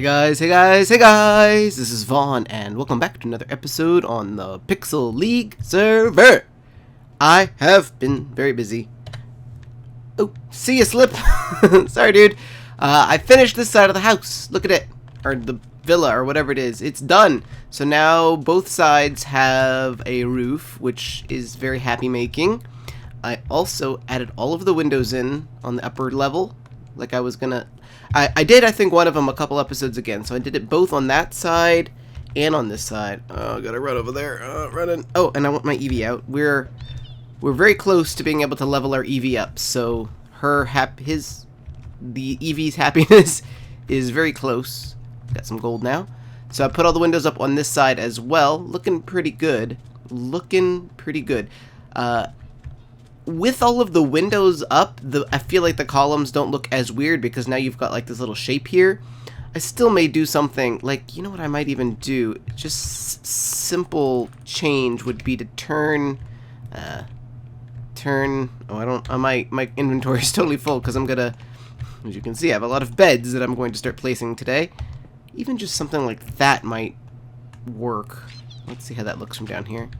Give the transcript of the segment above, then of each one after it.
Hey guys, hey guys, hey guys! This is Vaughn, and welcome back to another episode on the Pixel League server. I have been very busy. Oh, see ya, Slip! Sorry, dude. I finished this side of the house. Look at it. Or the villa, or whatever it is. It's done. So now both sides have a roof, which is very happy making. I also added all of the windows in on the upper level, like I was gonna... I did, I think, one of them a couple episodes again, so I did it both on that side and on this side. Oh, I gotta run over there. Running. Oh, and I want my Eevee out. We're very close to being able to level our Eevee up, so the Eevee's happiness is very close. Got some gold now. So I put all the windows up on this side as well. Looking pretty good. Looking pretty good. With all of the windows up, I feel like the columns don't look as weird because now you've got like this little shape here. I still may do something like, you know what I might even do? Just simple change would be to turn. My inventory is totally full because I'm gonna, as you can see, I have a lot of beds that I'm going to start placing today. Even just something like that might work. Let's see how that looks from down here.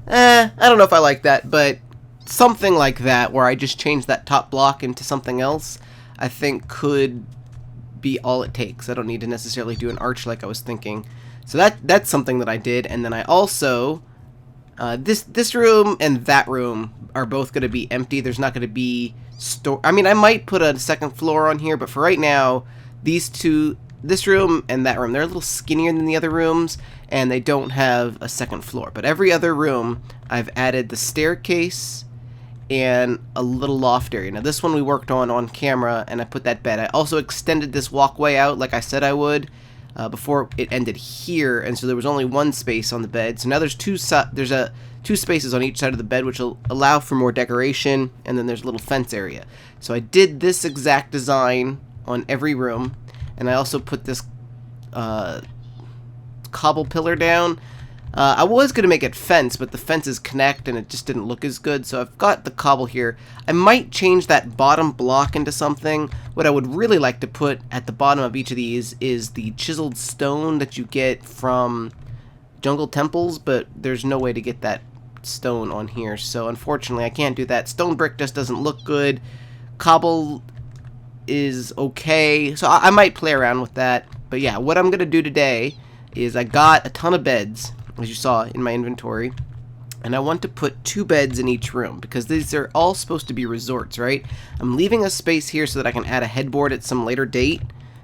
I don't know if I like that, but something like that, where I just change that top block into something else, I think could be all it takes. I don't need to necessarily do an arch like I was thinking. So that's something that I did, and then I also, this room and that room are both going to be empty. There's not going to be I mean, I might put a second floor on here, but for right now, these two, this room and that room, they're a little skinnier than the other rooms, and they don't have a second floor. But every other room, I've added the staircase and a little loft area. Now this one we worked on camera, and I put that bed. I also extended this walkway out like I said I would before it ended here, and so there was only one space on the bed. So now there's two spaces on each side of the bed, which will allow for more decoration, and then there's a little fence area. So I did this exact design on every room, and I also put this cobble pillar down. I was going to make it fence, but the fences connect and it just didn't look as good, so I've got the cobble here. I might change that bottom block into something. What I would really like to put at the bottom of each of these is the chiseled stone that you get from jungle temples, but there's no way to get that stone on here, so unfortunately I can't do that. Stone brick just doesn't look good. Cobble is okay, so I might play around with that. But yeah, what I'm going to do today is I got a ton of beds, as you saw in my inventory, and I want to put 2 beds in each room because these are all supposed to be resorts, right? I'm leaving a space here so that I can add a headboard at some later date,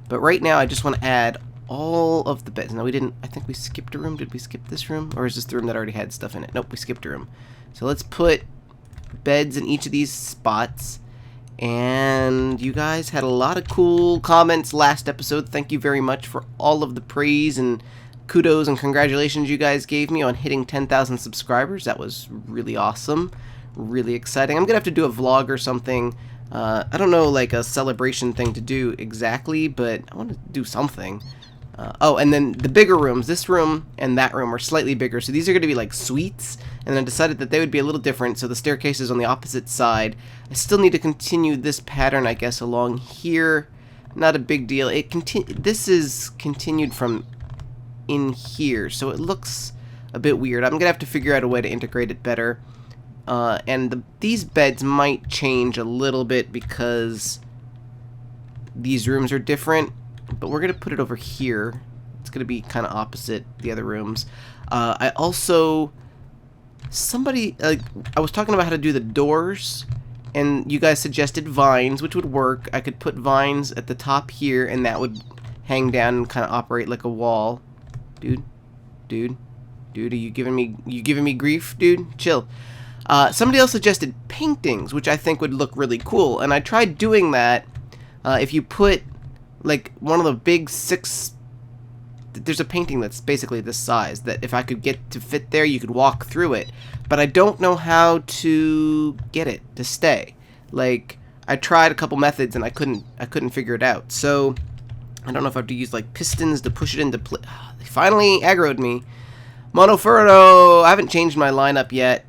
but right now I just want to add all of the beds. Now we didn't, I think we skipped a room. Did we skip this room? Or is this the room that already had stuff in it? Nope, we skipped a room. So let's put beds in each of these spots. And you guys had a lot of cool comments last episode. Thank you very much for all of the praise and kudos and congratulations you guys gave me on hitting 10,000 subscribers. That was really awesome. Really exciting. I'm going to have to do a vlog or something. I don't know, like a celebration thing to do exactly, but I want to do something. Oh, and then the bigger rooms, this room and that room are slightly bigger, so these are going to be like suites, and I decided that they would be a little different, so the staircase is on the opposite side. I still need to continue this pattern, I guess, along here. Not a big deal. This is continued from in here, so it looks a bit weird. I'm going to have to figure out a way to integrate it better. And these beds might change a little bit because these rooms are different. But we're going to put it over here. It's going to be kind of opposite the other rooms. I also... I was talking about how to do the doors, and you guys suggested vines, which would work. I could put vines at the top here, and that would hang down and kind of operate like a wall. Dude, are you giving me grief, dude? Chill. Somebody else suggested paintings, which I think would look really cool, and I tried doing that. If you put like one of the big 6, there's a painting that's basically this size that if I could get to fit there, you could walk through it, but I don't know how to get it to stay. Like, I tried a couple methods and I couldn't figure it out. So I don't know if I have to use like pistons to push it into place. They finally aggroed me. Monofurno, I haven't changed my lineup yet,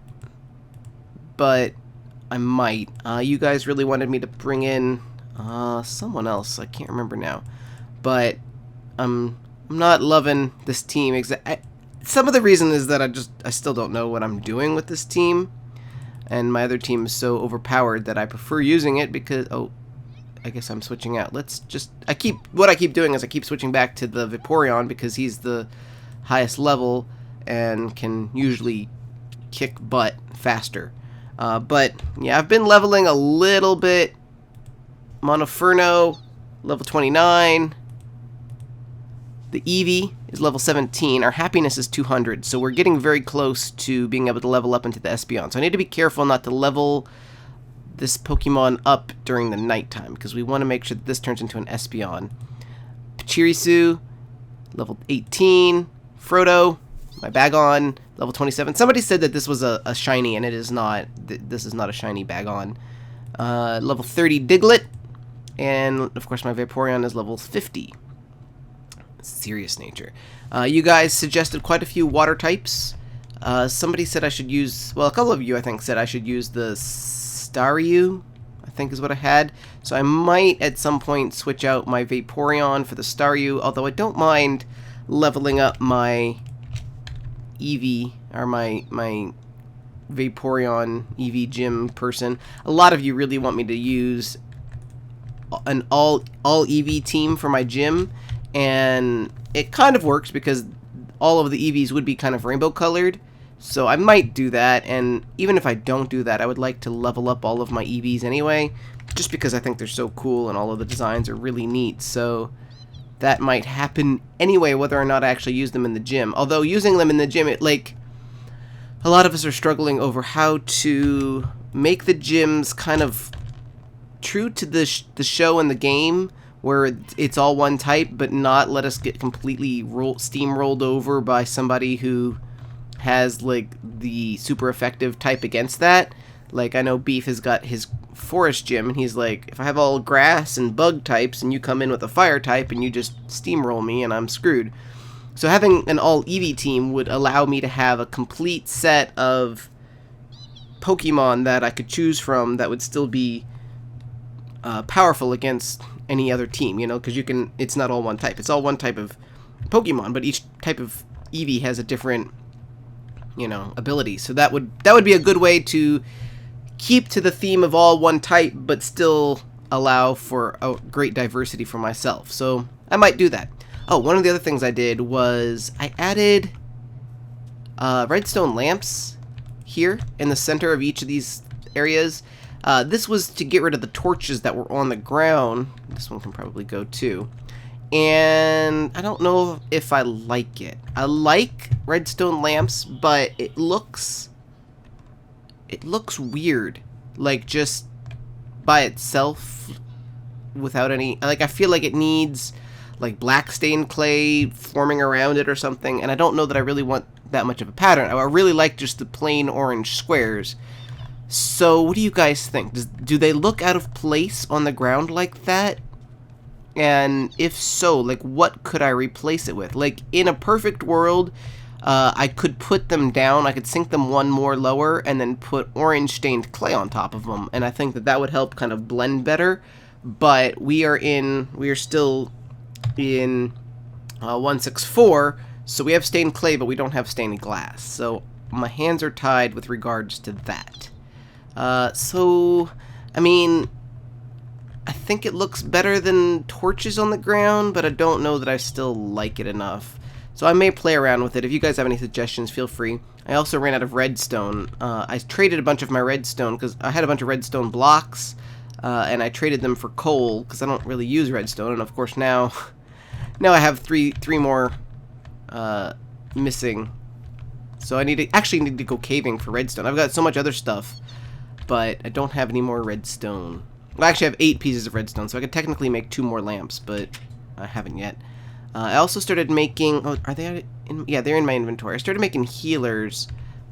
but I might. You guys really wanted me to bring in Someone else. I can't remember now. But I'm not loving this team. Some of the reason is that I still don't know what I'm doing with this team. And my other team is so overpowered that I prefer using it because... Oh, I guess I'm switching out. What I keep doing is I keep switching back to the Vaporeon because he's the highest level and can usually kick butt faster. But yeah, I've been leveling a little bit. Monoferno, level 29. The Eevee is level 17. Our happiness is 200, so we're getting very close to being able to level up into the Espeon. So I need to be careful not to level this Pokemon up during the nighttime, because we want to make sure that this turns into an Espeon. Pachirisu, level 18. Frodo, my Bagon, level 27. Somebody said that this was a shiny, and it is not. This is not a shiny Bagon. Level 30 Diglett, and of course my Vaporeon is level 50. Serious nature. You guys suggested quite a few water types. Somebody said I should use, well, a couple of you I think said I should use the Staryu, I think is what I had. So I might at some point switch out my Vaporeon for the Staryu, although I don't mind leveling up my Eevee, or my Vaporeon Eevee gym person. A lot of you really want me to use an all Eevee team for my gym, and it kind of works because all of the Eevees would be kind of rainbow colored. So I might do that, and even if I don't do that, I would like to level up all of my Eevees anyway, just because I think they're so cool and all of the designs are really neat. So that might happen anyway, whether or not I actually use them in the gym. Although using them in the gym, a lot of us are struggling over how to make the gyms kind of true to the show and the game, where it's all one type, but not let us get completely steamrolled over by somebody who has like the super effective type against that. Like, I know Beef has got his forest gym, and he's like, if I have all grass and bug types and you come in with a fire type and you just steamroll me and I'm screwed. So having an all Eevee team would allow me to have a complete set of Pokemon that I could choose from that would still be powerful against any other team, you know, because it's not all one type. It's all one type of Pokemon, but each type of Eevee has a different, you know, ability. So that would be a good way to keep to the theme of all one type, but still allow for a great diversity for myself. So I might do that. Oh, one of the other things I did was I added redstone lamps here in the center of each of these areas. This was to get rid of the torches that were on the ground. This one can probably go too. And I don't know if I like it. I like redstone lamps, but it looks weird. Like, just by itself without any, like, I feel like it needs like black stained clay forming around it or something, and I don't know that I really want that much of a pattern. I really like just the plain orange squares. So what do you guys think? Do they look out of place on the ground like that? And if so, like, what could I replace it with? Like, in a perfect world, I could put them down, I could sink them one more lower, and then put orange stained clay on top of them, and I think that would help kind of blend better. But we are still in 1.6.4, so we have stained clay, but we don't have stained glass. So my hands are tied with regards to that. So, I mean, I think it looks better than torches on the ground, but I don't know that I still like it enough. So I may play around with it. If you guys have any suggestions, feel free. I also ran out of redstone. I traded a bunch of my redstone because I had a bunch of redstone blocks, and I traded them for coal because I don't really use redstone. And of course now I have three more missing. So I need to go caving for redstone. I've got so much other stuff, but I don't have any more redstone. Well, I actually have 8 pieces of redstone, so I could technically make 2 more lamps, but I haven't yet. I also started making... Oh, are they in... Yeah, they're in my inventory. I started making healers.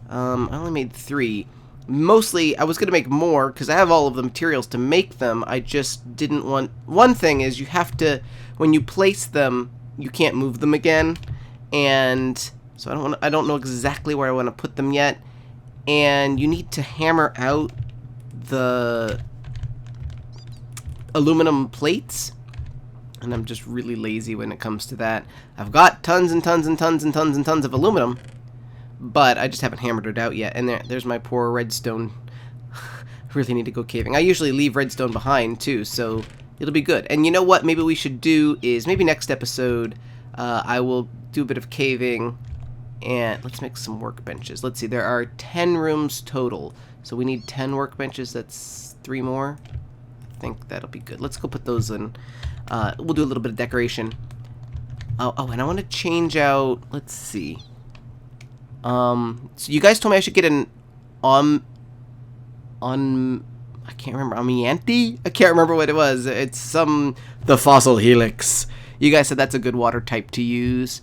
I only made 3. Mostly, I was going to make more, because I have all of the materials to make them. I just didn't want... One thing is, you have to... When you place them, you can't move them again. And... So I don't know exactly where I want to put them yet. And you need to hammer out the aluminum plates. And I'm just really lazy when it comes to that. I've got tons and tons and tons and tons and tons of aluminum, but I just haven't hammered it out yet. And there's my poor redstone. Really need to go caving. I usually leave redstone behind too, so it'll be good. And you know what maybe we should do is, maybe next episode I will do a bit of caving, and let's make some workbenches. Let's see, there are 10 rooms total, so we need 10 workbenches. That's 3 more. I think that'll be good. Let's go put those in. We'll do a little bit of decoration. Oh, and I want to change out, let's see. So you guys told me I should get an I can't remember, Amianti? I can't remember what it was. It's the fossil helix. You guys said that's a good water type to use.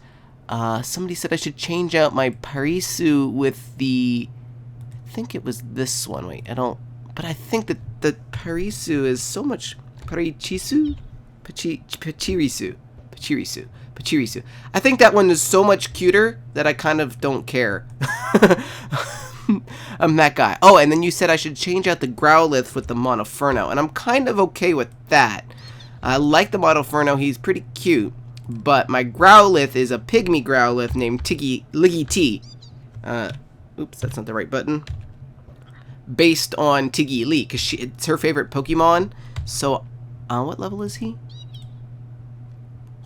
Somebody said I should change out my Parisu with the, I think it was this one. Wait, but I think that the Parisu is so much, Pachirisu. I think that one is so much cuter that I kind of don't care. I'm that guy. Oh, and then you said I should change out the Growlithe with the Monoferno, and I'm kind of okay with that. I like the Monoferno, he's pretty cute, but my Growlithe is a pygmy Growlithe named Liggy T. Oops, that's not the right button. Based on Tiggy Lee, because it's her favorite Pokemon. So, what level is he?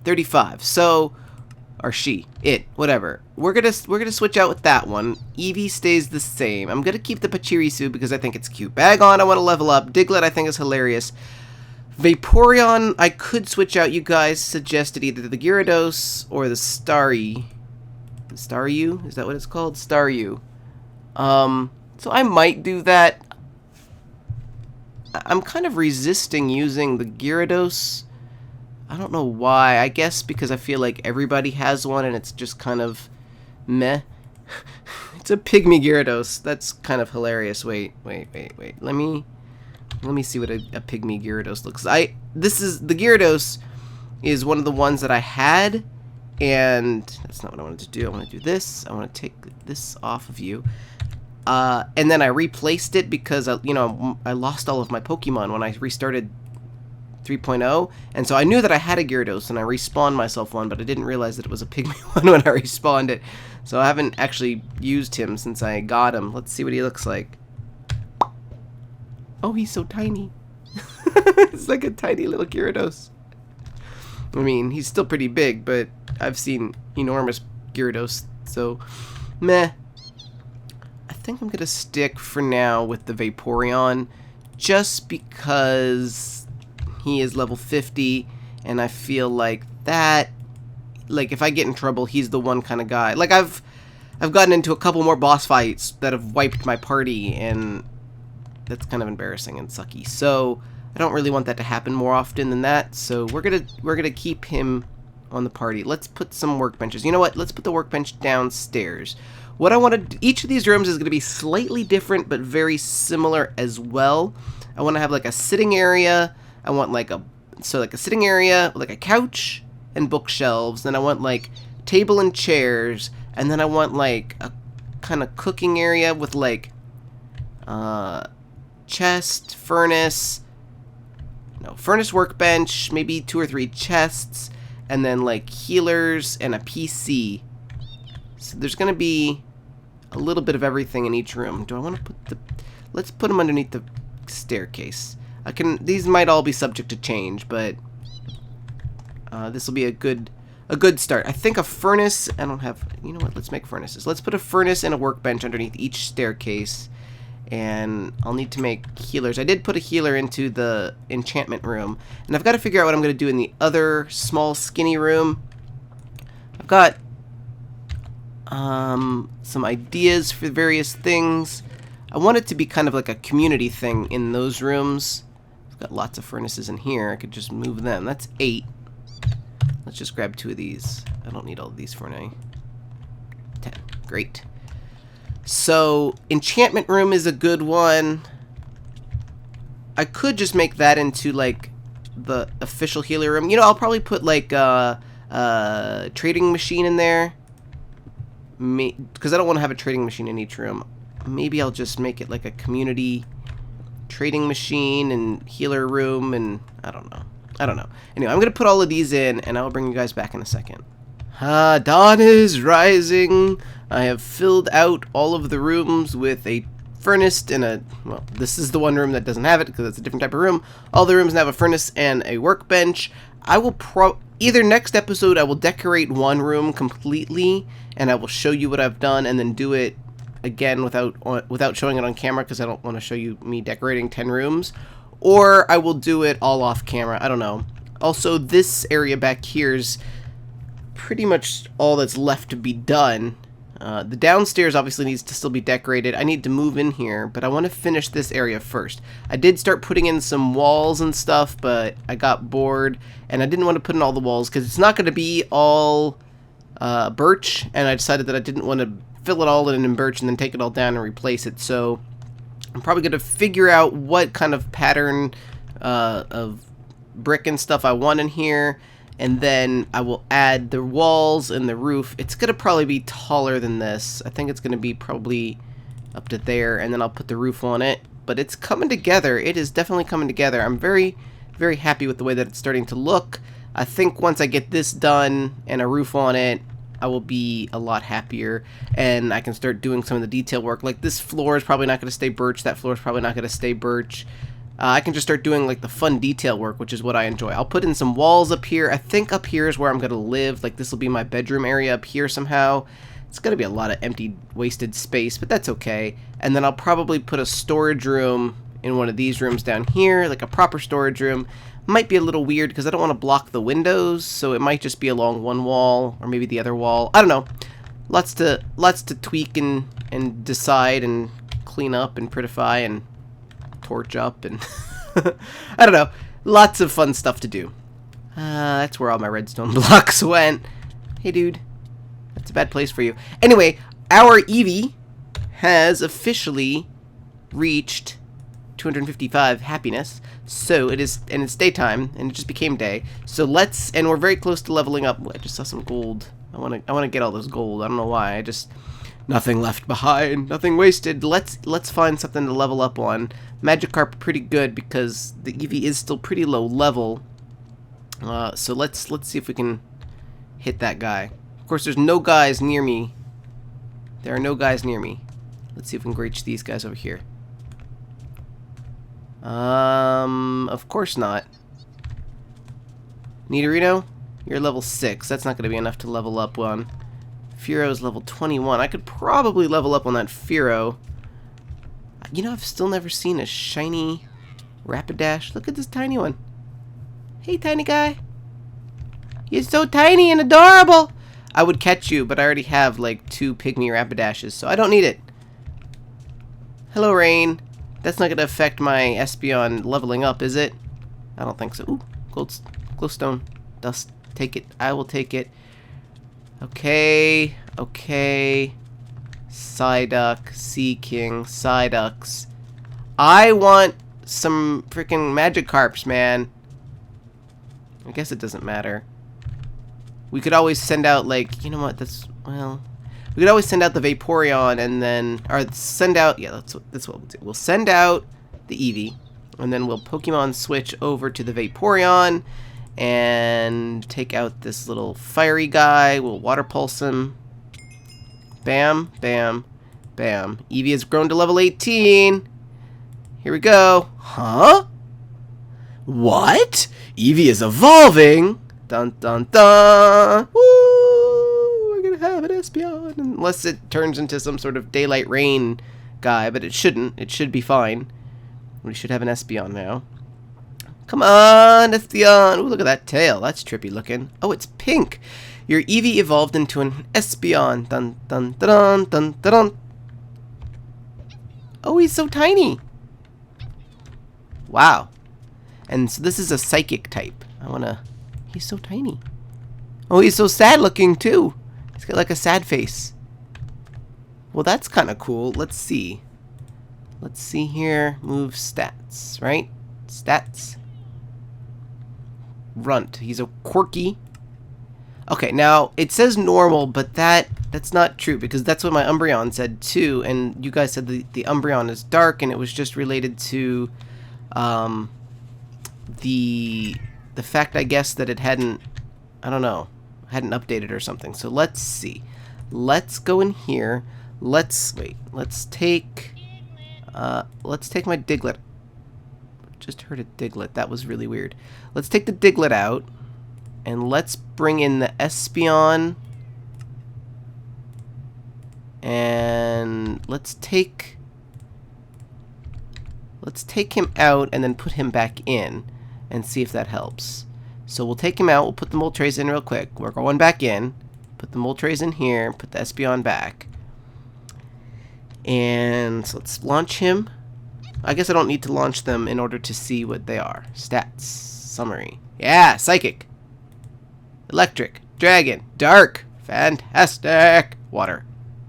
35. So, or she, it, whatever. We're gonna switch out with that one. Eevee stays the same. I'm gonna keep the Pachirisu because I think it's cute. Bagon, I want to level up. Diglett, I think is hilarious. Vaporeon, I could switch out. You guys suggested either the Gyarados or the Staryu. Staryu? Is that what it's called? Staryu. So I might do that. I'm kind of resisting using the Gyarados. I don't know why. I guess because I feel like everybody has one and it's just kind of meh. It's a pygmy Gyarados. That's kind of hilarious. Wait. Let me see what a pygmy Gyarados looks like. The Gyarados is one of the ones that I had, and that's not what I wanted to do. I want to do this. I want to take this off of you. And then I replaced it because I lost all of my Pokemon when I restarted 3.0, and so I knew that I had a Gyarados and I respawned myself one, but I didn't realize that it was a pygmy one when I respawned it. So I haven't actually used him since I got him. Let's see what he looks like. Oh, he's so tiny. It's like a tiny little Gyarados. I mean, he's still pretty big, but I've seen enormous Gyarados, so meh. I think I'm gonna stick for now with the Vaporeon, just because he is level 50, and I feel like that, like if I get in trouble, he's the one kind of guy. Like I've gotten into a couple more boss fights that have wiped my party, and that's kind of embarrassing and sucky. So I don't really want that to happen more often than that. So we're gonna keep him on the party. Let's put some workbenches. You know what? Let's put the workbench downstairs. What I want to, each of these rooms is going to be slightly different, but very similar as well. I want to have like a sitting area. I want like a sitting area, like a couch and bookshelves. Then I want like table and chairs, and then I want like a kind of cooking area with like chest, furnace, workbench, maybe 2 or 3 chests, and then like healers and a PC. So there's gonna be a little bit of everything in each room. Do I want to put let's put them underneath the staircase. These might all be subject to change, but this will be a good start. I think a furnace, I don't have, you know what, let's make furnaces. Let's put a furnace and a workbench underneath each staircase, and I'll need to make healers. I did put a healer into the enchantment room, and I've got to figure out what I'm going to do in the other small skinny room. I've got some ideas for various things. I want it to be kind of like a community thing in those rooms. I've got lots of furnaces in here. I could just move them. That's 8. Let's just grab 2 of these. I don't need all of these for now. 10. Great. So, enchantment room is a good one. I could just make that into like the official healer room. You know, I'll probably put like a trading machine in there. Because I don't want to have a trading machine in each room. Maybe I'll just make it like a community trading machine and healer room, and I don't know. Anyway, I'm going to put all of these in, and I'll bring you guys back in a second. Dawn is rising. I have filled out all of the rooms with a furnace and a, well, this is the one room that doesn't have it because it's a different type of room. All the rooms now have a furnace and a workbench. I will either next episode I will decorate one room completely and I will show you what I've done, and then do it again without showing it on camera because I don't want to show you me decorating 10 rooms, or I will do it all off camera. I don't know. Also, this area back here's pretty much all that's left to be done. The downstairs obviously needs to still be decorated. I need to move in here, but I want to finish this area first. I did start putting in some walls and stuff, but I got bored, and I didn't want to put in all the walls because it's not going to be all birch, and I decided that I didn't want to fill it all in birch and then take it all down and replace it. So I'm probably going to figure out what kind of pattern of brick and stuff I want in here, and then I will add the walls and the roof. It's going to probably be taller than this. I think it's going to be probably up to there, and then I'll put the roof on it. But it's coming together. It is definitely coming together. I'm very, very happy with the way that it's starting to look. I think once I get this done and a roof on it, I will be a lot happier, and I can start doing some of the detail work. Like this floor is probably not going to stay birch. That floor is probably not going to stay birch. I can just start doing like the fun detail work, which is what I enjoy. I'll put in some walls up here. I think up here is where I'm going to live. Like this will be my bedroom area up here somehow. It's going to be a lot of empty, wasted space, but that's okay. And then I'll probably put a storage room in one of these rooms down here, like a proper storage room. Might be a little weird because I don't want to block the windows, so it might just be along one wall or maybe the other wall. I don't know. Lots to tweak and decide and clean up and prettify and torch up and I don't know. Lots of fun stuff to do. That's where all my redstone blocks went. Hey, dude. That's a bad place for you. Anyway, our Eevee has officially reached 255 happiness. So it is, and it's daytime, and it just became day. So let's, and we're very close to leveling up. I just saw some gold. I want to get all this gold. I don't know why. I just, nothing left behind, nothing wasted. Let's find something to level up on. Magikarp pretty good because the Eevee is still pretty low level. So let's see if we can hit that guy. Of course, there's no guys near me. There are no guys near me. Let's see if we can reach these guys over here. Of course not. Nidorino, you're level 6. That's not going to be enough to level up on. Fearo's level 21. I could probably level up on that Fearo. You know, I've still never seen a shiny Rapidash. Look at this tiny one. Hey, tiny guy. You're so tiny and adorable. I would catch you, but I already have like 2 pygmy Rapidashes, so I don't need it. Hello, Rain. That's not going to affect my Espeon leveling up, is it? I don't think so. Ooh, glowstone. Dust. Take it. I will take it. Okay. Okay. Psyduck. Sea King. Psyducks. I want some freaking Magikarps, man. I guess it doesn't matter. We could always send out, like, you know what, that's, well, we could always send out the Vaporeon and then, or send out, yeah, that's what we'll do. We'll send out the Eevee, and then we'll Pokemon switch over to the Vaporeon and take out this little fiery guy. We'll Water Pulse him. Bam, bam, bam. Eevee has grown to level 18. Here we go. Huh? What? Eevee is evolving? Dun dun dun! Woo! We're gonna have an Espeon, unless it turns into some sort of daylight rain guy, but it shouldn't. It should be fine. We should have an Espeon now. Come on, Espeon! Ooh, look at that tail. That's trippy looking. Oh, it's pink. Your Eevee evolved into an Espeon. Dun dun dun dun dun dun. Oh, he's so tiny. Wow. And so this is a psychic type. He's so tiny. Oh, he's so sad looking too. He's got like a sad face. Well, that's kind of cool. Let's see. Let's see here. Move stats, right? Stats. Runt. He's a quirky. Okay, now it says normal, but that's not true because that's what my Umbreon said too, and you guys said the Umbreon is dark, and it was just related to the fact, I guess, that it hadn't, I don't know, hadn't updated or something. So let's see. Let's go in here. Let's take my Diglett. Just heard a Diglett. That was really weird. Let's take the Diglett out. And let's bring in the Espeon. And let's take him out and then put him back in and see if that helps. So we'll take him out, we'll put the Moltres in real quick. We're going back in. Put the Moltres in here, put the Espeon back. And so let's launch him. I guess I don't need to launch them in order to see what they are. Stats. Summary. Yeah, Psychic. Electric, Dragon, Dark, Fantastic, Water.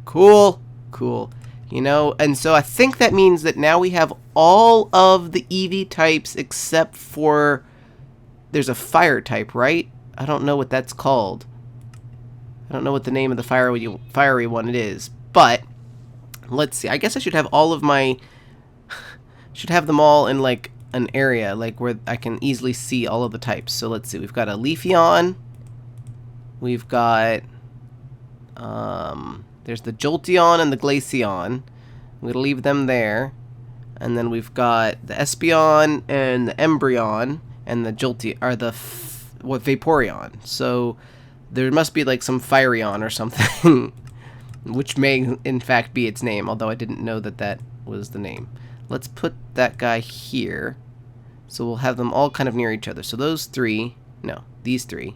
Cool, cool. You know, and so I think that means that now we have all of the Eevee types except for there's a fire type, right? I don't know what that's called. I don't know what the name of the fiery one it is, but let's see. I guess I should have all of my should have them all in like an area like where I can easily see all of the types. So let's see. We've got a Leafeon. We've got, there's the Jolteon and the Glaceon. I'm going to leave them there. And then we've got the Espeon and the Umbreon and the Vaporeon. So there must be like some Fireon or something, which may in fact be its name, although I didn't know that that was the name. Let's put that guy here. So we'll have them all kind of near each other. So those three, no, these three.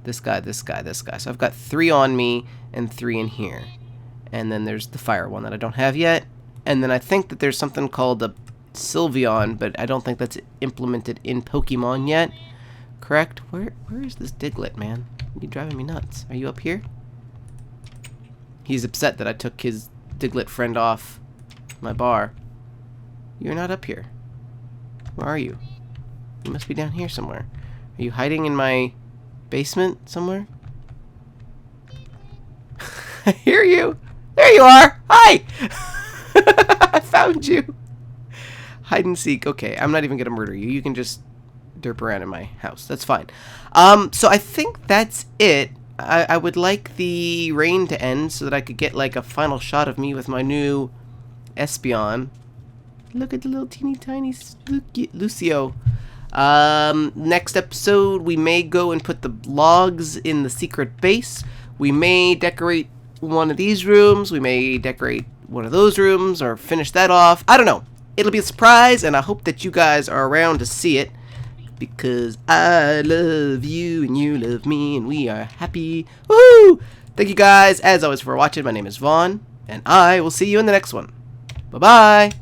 This guy, this guy, this guy. So I've got 3 on me and 3 in here. And then there's the fire one that I don't have yet. And then I think that there's something called a Sylveon, but I don't think that's implemented in Pokemon yet. Correct? Where is this Diglett, man? You're driving me nuts. Are you up here? He's upset that I took his Diglett friend off my bar. You're not up here. Where are you? You must be down here somewhere. Are you hiding in my basement somewhere? I hear you. There you are. Hi. I found you. Hide and seek. Okay, I'm not even gonna murder you. You can just derp around in my house. That's fine. So I think that's it. I would like the rain to end so that I could get like a final shot of me with my new Espeon. Look at the little teeny tiny Lucio. Next episode, we may go and put the logs in the secret base. We may decorate one of these rooms. We may decorate one of those rooms or finish that off. I don't know. It'll be a surprise, and I hope that you guys are around to see it because I love you and you love me and we are happy. Woo! Thank you guys, as always, for watching. My name is Vaughn, and I will see you in the next one. Bye-bye.